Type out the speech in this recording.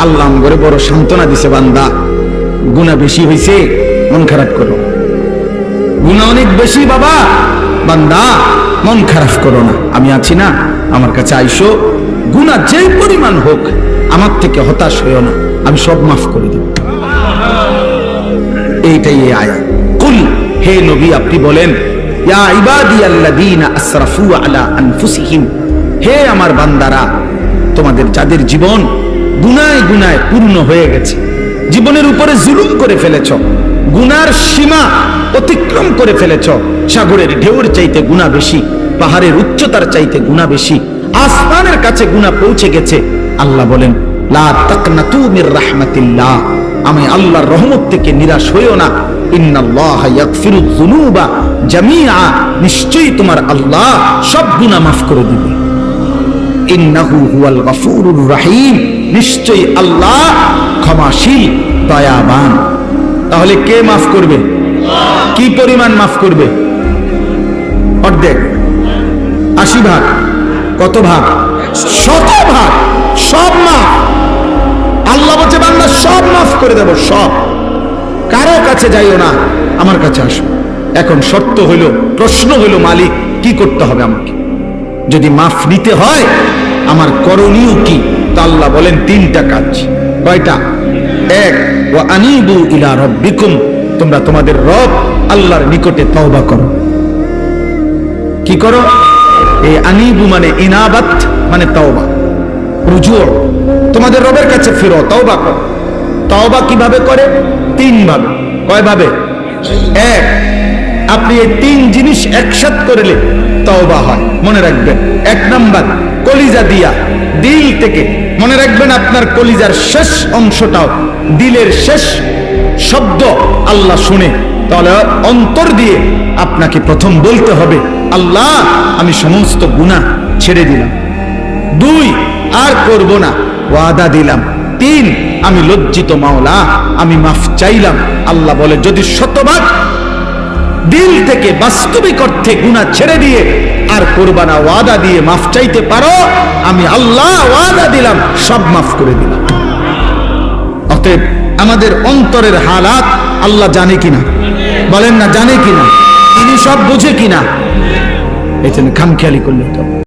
আল্লাহ আমগরে বড় সান্ত্বনা দিছে, বান্দা গুনাহ বেশি হইছে, মন খারাপ করো। গুনাহ অনেক বেশি বাবা, বান্দা মন খারাপ করো না, আমি আছি না, আমার কাছে আইসো, গুনাহ যেই পরিমাণ হোক আমার থেকে হতাশ হইও না, আমি সব মাফ করে দেব। এইটাই এই আয়াত। কুল, হে নবী আপনি বলেন, ইয়া ইবাদিয়াল্লাযীনা আসরাফু আলা আনফুসিহিম, হে আমার বান্দারা, তোমাদের যাদের জীবন গুনায় গুনায় পূর্ণ হয়ে গেছে, জীবনের উপরে জুলুম করে ফেলেছ, গুনার সীমা অতিক্রম করে ফেলেছ, সাগরের ঢেউর চাইতে গুনাহ বেশি, পাহাড়ের উচ্চতার চাইতে গুনাহ বেশি, আসমানের কাছে গুনাহ পৌঁছে গেছে, আল্লাহ বলেন লা তাকনাতু মির রাহমাতিল্লাহ, আমি আল্লাহর রহমত থেকে নিরাশ হইও না, ইন্নাল্লাহা ইয়াগফিরুয যুনুবা জামিআ, নিশ্চয়ই তোমার আল্লাহ সব গুনাহ মাফ করে দিবে। ইন্নাহু হুয়াল গফুরুর রহিম, নিশ্চয়ই আল্লাহ ক্ষমাশীল দয়াবান। তাহলে কে মাফ করবে? কি পরিমাণ মাফ করবে? অর্ধেক, 80 ভাগ, কত ভাগ? 100 ভাগ, সব মাফ। আল্লাহ বলছে বান্দা সব মাফ করে দেব, সব। কারো কাছে যাইও না, আমার কাছে আসো। এখন শর্ত হইল, প্রশ্ন হইল, মালিক কি করতে হবে আমাকে? যদি মাফ নিতে হয় আমার করণীয় কি? তা আল্লাহ বলেন 3টা কাজ। কয়টা? 1, ওয়া আনিবু ইলা রাব্বিকুম, তোমরা তোমাদের রব আল্লাহর নিকটে তওবা করো। কি করো? এই আনিবু মানে ইনাবাত, মানে তওবা, রুজু, তোমাদের রবের কাছে ফিরো, তওবা করো। তওবা কিভাবে করে? 3 ভাবে। কয় ভাবে? 1, আপনি এই 3 জিনিস একসাথে করলে তওবা হয়, মনে রাখবেন। 1 নাম্বার, কলিজা দিয়া, দিল থেকে, মনে রাখবেন আপনার কলিজার শেষ অংশটাও দিলের শেষ শব্দ আল্লাহ শুনে, তাহলে অন্তর দিয়ে আপনাকে প্রথম বলতে হবে আল্লাহ আমি সমস্ত গুনাহ ছেড়ে দিলাম। 2, আর করব না, ওয়াদা দিলাম। 3, আমি লজ্জিত মাওলা, আমি মাফ চাইলাম। আল্লাহ বলে যদি 100 দিল থেকে বাস্তবিক অর্থে গুনাহ ছেড়ে দিয়ে আর করবা না, ওয়াদা দিয়ে মাফ চাইতে পারো, আমি আল্লাহ ওয়াদা দিলাম সব মাফ করে দিলাম। অতএব আমাদের অন্তরের হালাত আল্লাহ জানে কিনা? বলেন না, জানে কিনা? তিনি সব বুঝে কিনা? এই জন্য খামখেয়ালি করলে তো